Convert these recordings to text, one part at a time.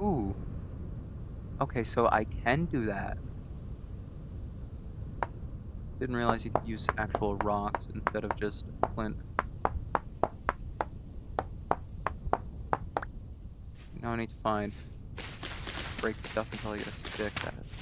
Ooh. Okay, so I can do that. Didn't realize you could use actual rocks instead of just flint. Now I need to break stuff until I get a stick that is.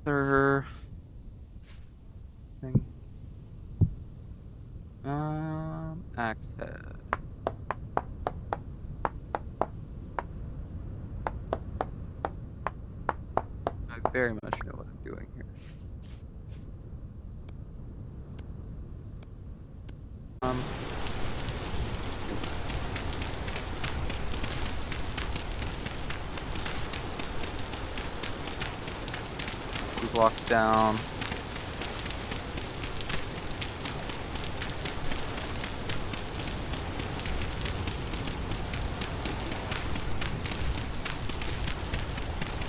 Third thing. Axe head. I very much know what I'm doing here. Um, 2 blocks down.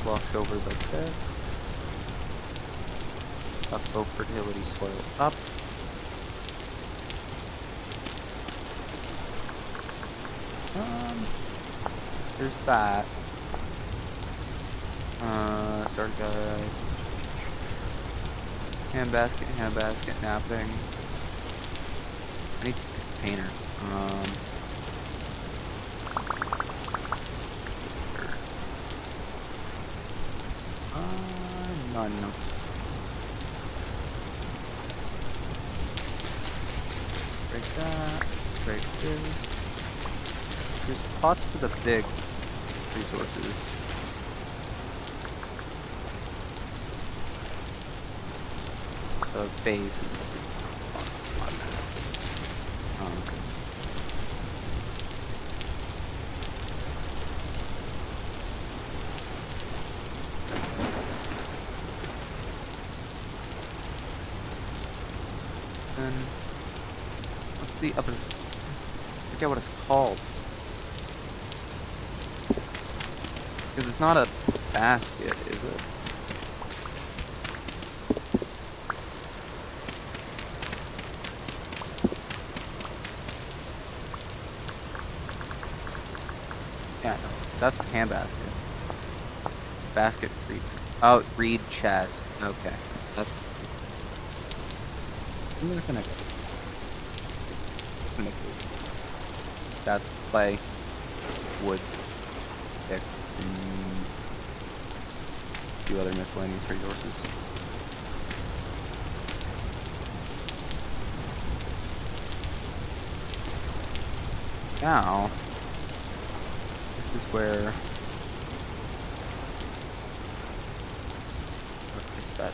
Blocks over like this. Upvote fertility soil up. There's that. Start guide. Handbasket, napping. I need a container. None. Break that. Break this. There's pots for the big resources. The base is then what's the upper? I forget what it's called. Because it's not a basket, is it? Yeah, no, that's the handbasket. Basket reed. Oh, reed chest. Okay, that's. I'm not gonna make this. That's clay, wood, stick, and a few other miscellaneous resources. Now, this is where. What is that?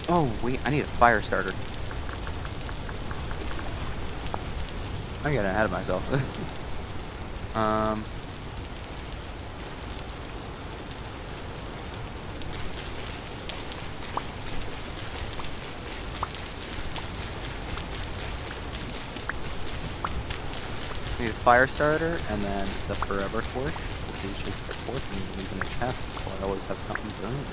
Oh wait, I need a fire starter. I'm getting ahead of myself. Need a fire starter and then the forever torch, which is just a torch and leave in a chest, so I always have something burning.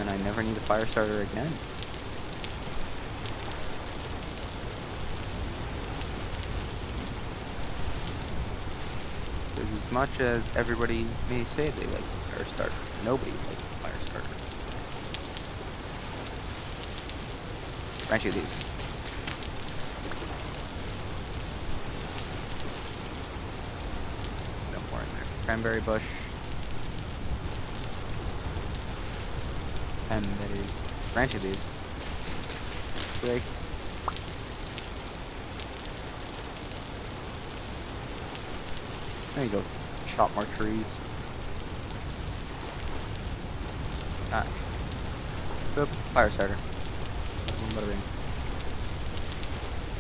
And I never need a fire starter again. Because as much as everybody may say they like fire starter, nobody likes fire starter. Branch of these. No more in there. Cranberry bush. And berries. Branch of these. Break. There you go. Chop more trees. Ah. Good. Fire starter.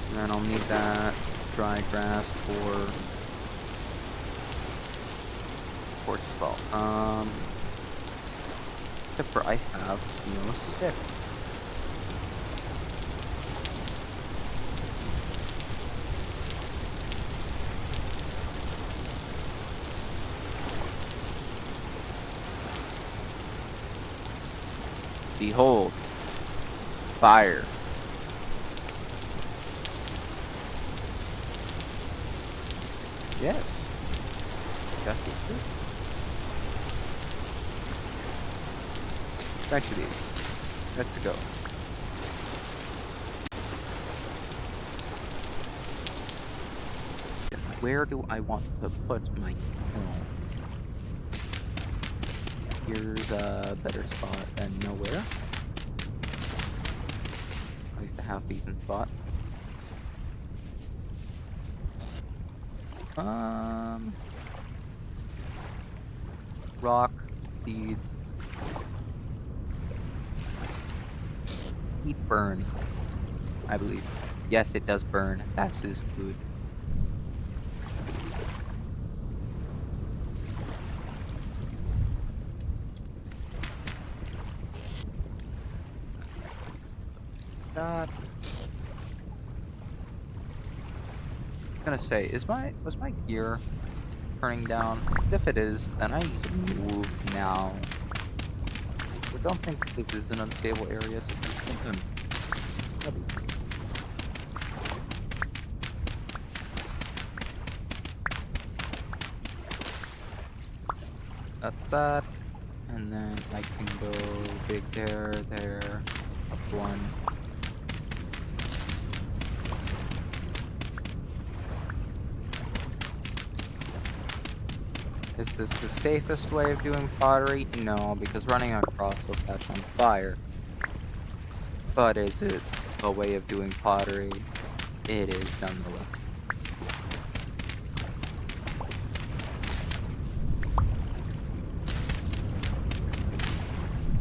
And then I'll need that dry grass for torch as well. Except for I have no stick. Behold. Fire. Yes. That's the truth. Back to these. Let's go. Where do I want to put my kiln? Here's a better spot than nowhere. At least a half-decent spot. Rock, seed. Heat burn, I believe. Yes, it does burn. That's his food. God. I was gonna say, was my gear turning down? If it is, then I need to move now. I don't think this is an unstable area, so that'd be great. That's that. And then I can go big there, up one. Is this the safest way of doing pottery? No, because running across will catch on fire. But is it a way of doing pottery? It is nonetheless.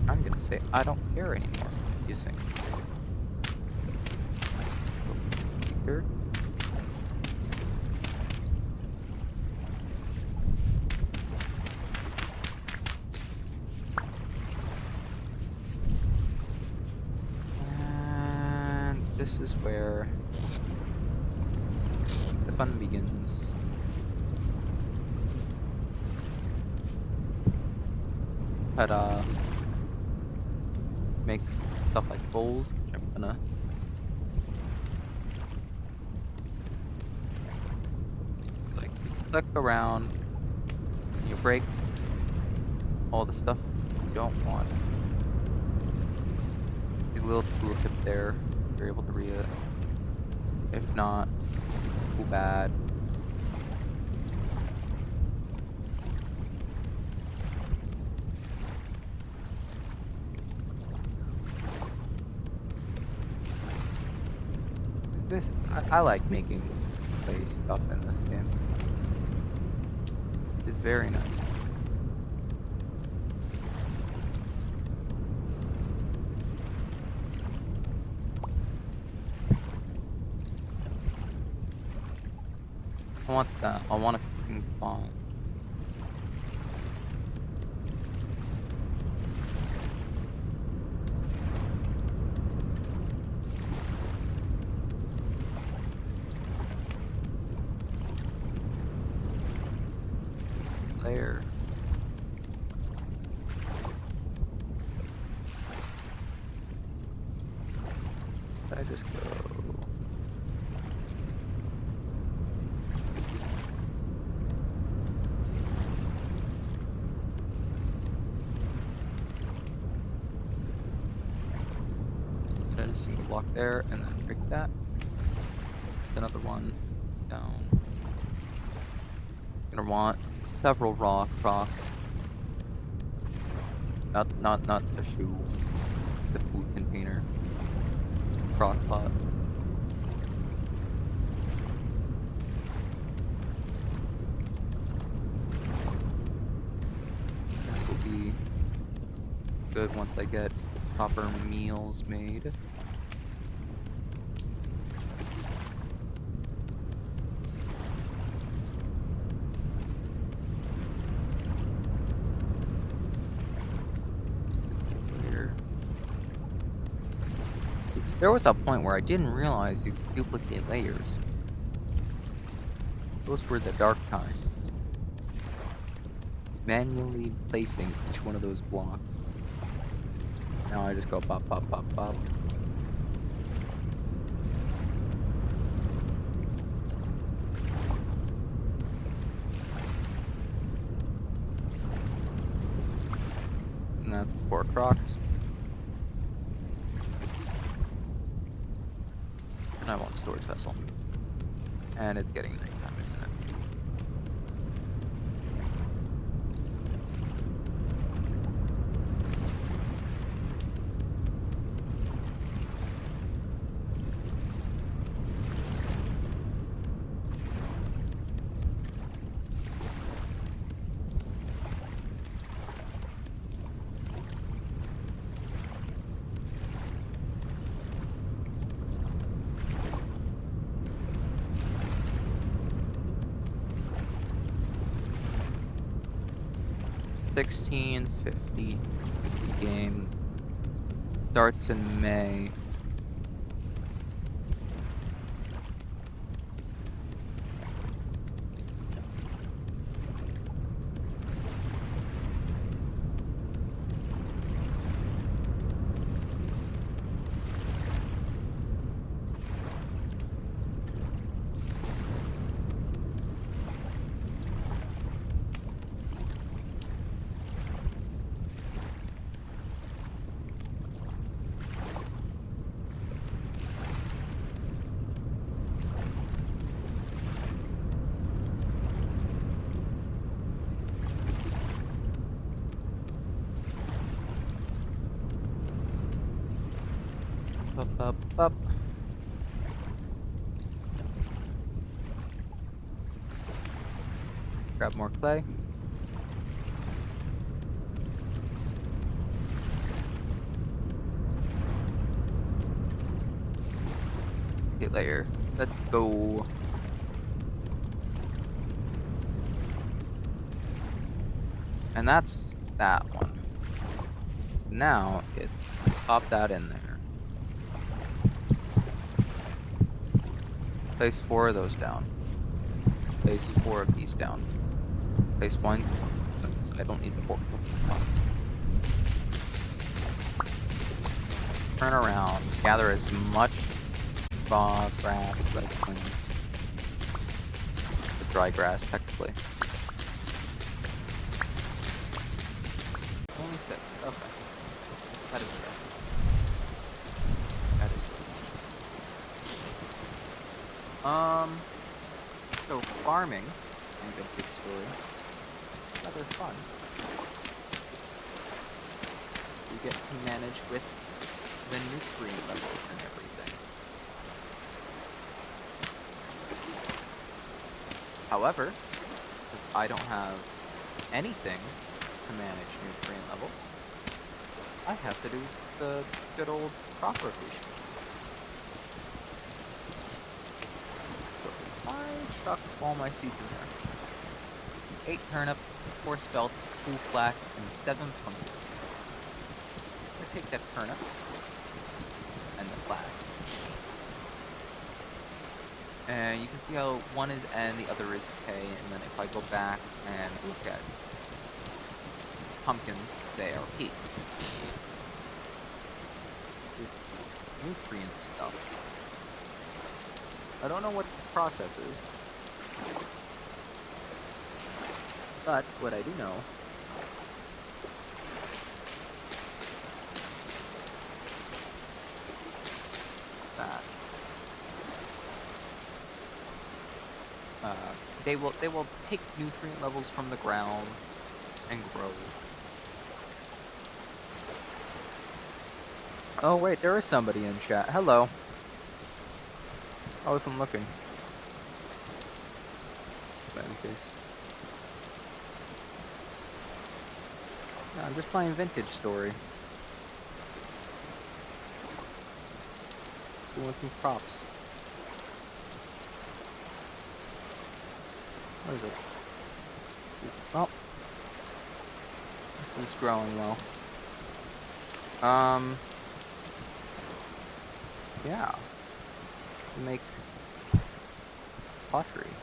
I'm gonna say I don't care anymore. You think? Here. And this is where the fun begins. Ta-da. Make stuff like bowls, which I'm gonna like click around. You break all the stuff you don't want. The little tooltip there, you're able to read it. If not, too bad. I like making play stuff in this game. It's very nice. I want that. I want a cooking spawn. Layer. I just go. Set a single block there and then break that. Another one down. Gonna want several rocks. Not the shoe. The food container. Crock pot. This will be good once I get proper meals made. There was a point where I didn't realize you could duplicate layers. Those were the dark times. Manually placing each one of those blocks. Now I just go pop, pop, pop, pop. And that's 4 crocs. And I want a storage vessel. And it's getting nighttime, isn't it? $16.50 game starts in May. Up, up, up. Grab more clay. Okay, layer. Let's go. And that's that one. Now it's pop that in there. Place 4 of those down. Place 4 of these down. Place 1. I don't need the 4. Turn around. Gather as much raw grass as I can. The dry grass, technically. Only 6. Okay. That is fair. That is fair. So farming in Vintage Story, rather fun. You get to manage with the nutrient levels and everything. However, if I don't have anything to manage nutrient levels, I have to do the good old crop rotation. I chuck all my seeds in there. 8 turnips, 4 spelt, 2 flax, and 7 pumpkins. I take that turnips and the flax. And you can see how one is N, the other is K, and then if I go back and look at pumpkins, they are P. It's nutrient stuff. I don't know what the process is, but what I do know that they will take nutrient levels from the ground and grow. Oh wait, there is somebody in chat. Hello. I wasn't looking. But in case. No, I'm just playing Vintage Story. We want some props. What is it? Oh. This is growing well. Yeah. Make pottery.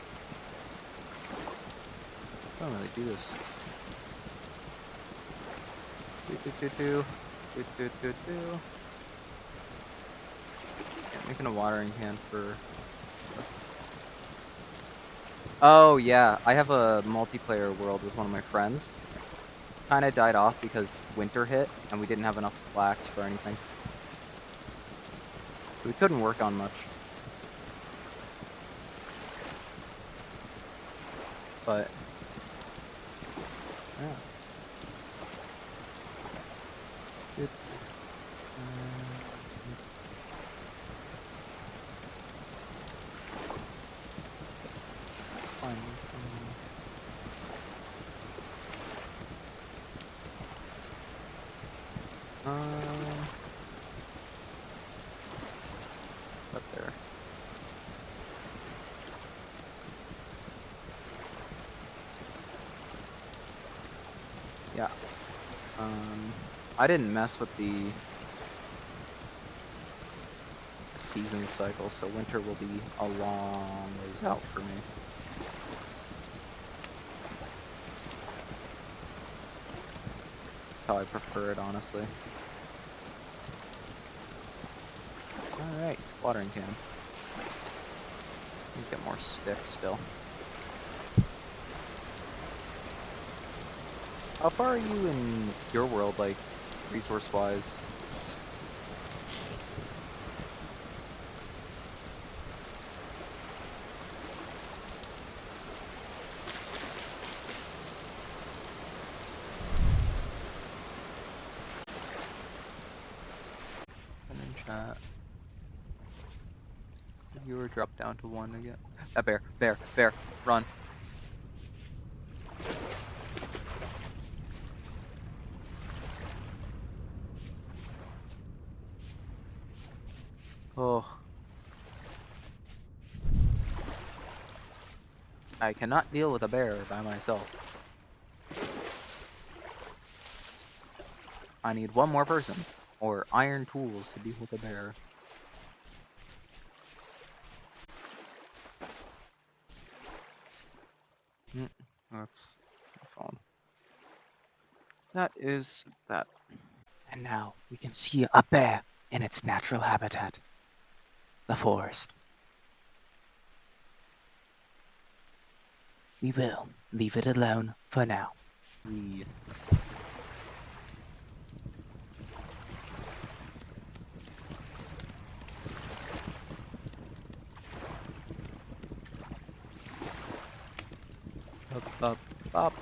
I don't really do this. Yeah, making a watering can for... Oh, yeah. I have a multiplayer world with one of my friends. Kinda died off because winter hit, and we didn't have enough flax for anything. So we couldn't work on much. But... yeah. Good. Find up there. Yeah. I didn't mess with the season cycle, so winter will be a long ways out for me. That's how I prefer it, honestly. Alright, watering can. Need to get more sticks still. How far are you in your world, like, resource-wise? And in chat. The viewer dropped down to 1 again. That bear, run. Oh. I cannot deal with a bear by myself. I need one more person, or iron tools to deal with a bear. That's my phone. That is that. And now we can see a bear in its natural habitat, the forest. We will leave it alone for now. Up.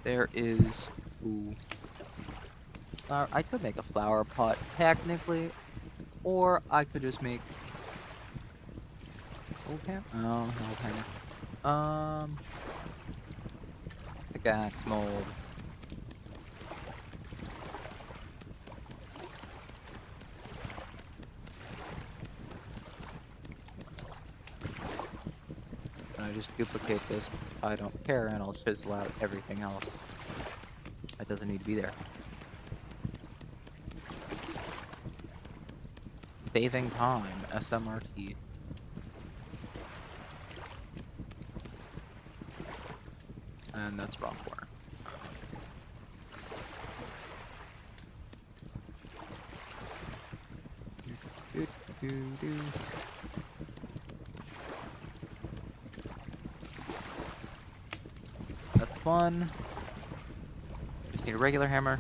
There is... ooh. I could make a flower pot, technically. Or I could just make... okay. Oh, no, pickaxe mold. And I just duplicate this because I don't care, and I'll chisel out everything else that doesn't need to be there. Saving time, SMRT. And that's wrong corner. That's one. Just need a regular hammer.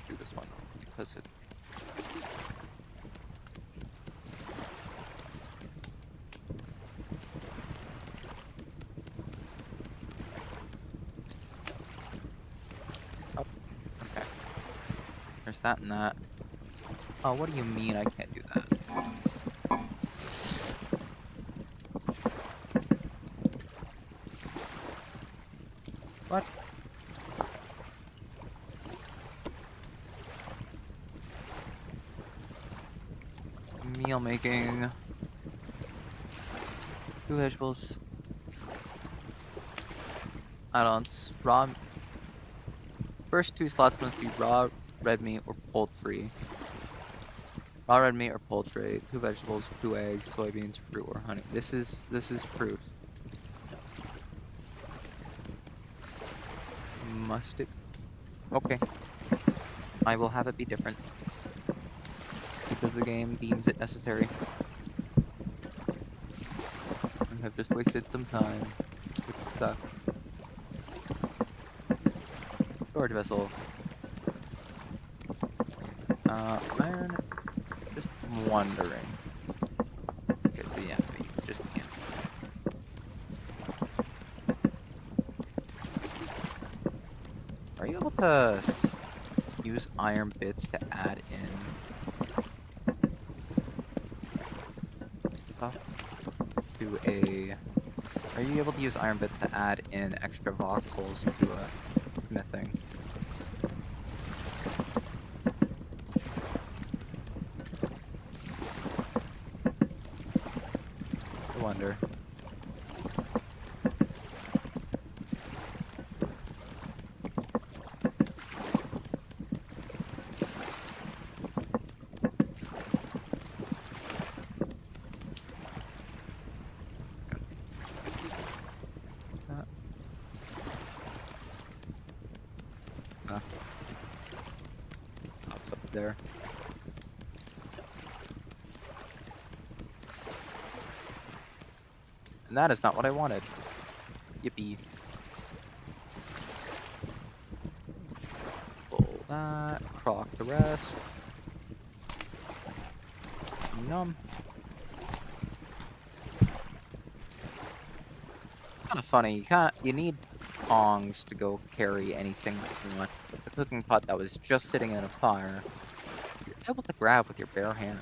Do this one because it... oh, okay. There's that and that. Oh, what do you mean I can't do that? What? Meal making. 2 vegetables. Add-ons. Raw. First 2 slots must be raw red meat or poultry. Raw red meat or poultry. 2 vegetables, 2 eggs, soybeans, fruit, or honey. This is fruit. Must it? Okay. I will have it be different. Because the game deems it necessary. I have just wasted some time. Which sucks. Storage vessel. Iron. Just wondering. Okay, so yeah, we just can't. Are you able to use iron bits to add in stuff to a? Are you able to use iron bits to add in extra voxels to a smithing? I wonder. Pops up there. And that is not what I wanted. Yippee. Pull that, crock the rest. Yum. Kind of funny. You need tongs to go carry anything you want. But the cooking pot that was just sitting in a fire, you're able to grab with your bare hand.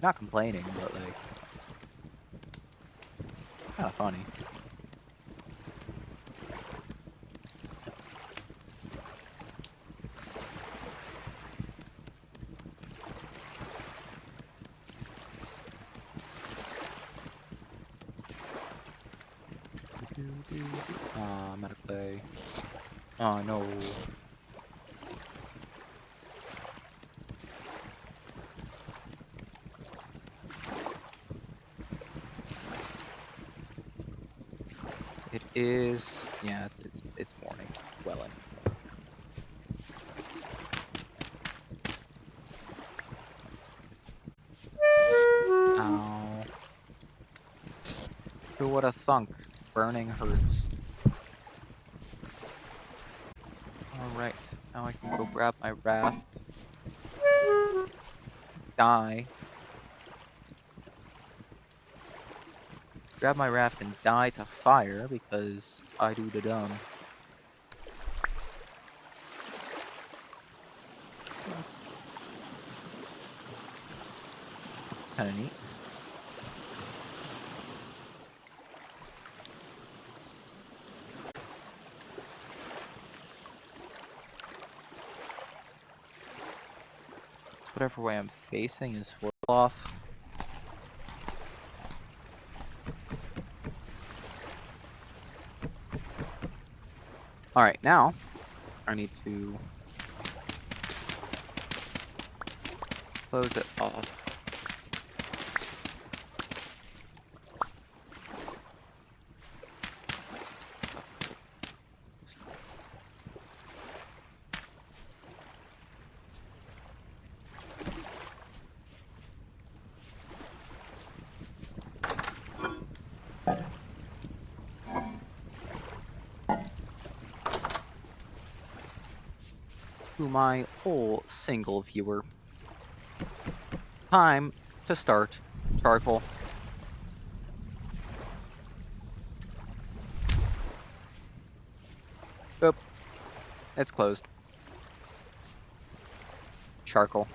Not complaining, but like, kind of funny. I'm out of clay. Oh no. It is. Yeah, it's morning. Well in. Ow. Who would have thunk? Burning hurts. Alright, now I can go grab my raft. Die. Grab my raft and die to fire because I do the dumb. That's kinda neat. Whatever way I'm facing is full off. Alright, now I need to close it off. To my whole single viewer. Time to start charcoal. Oop. It's closed. Charcoal.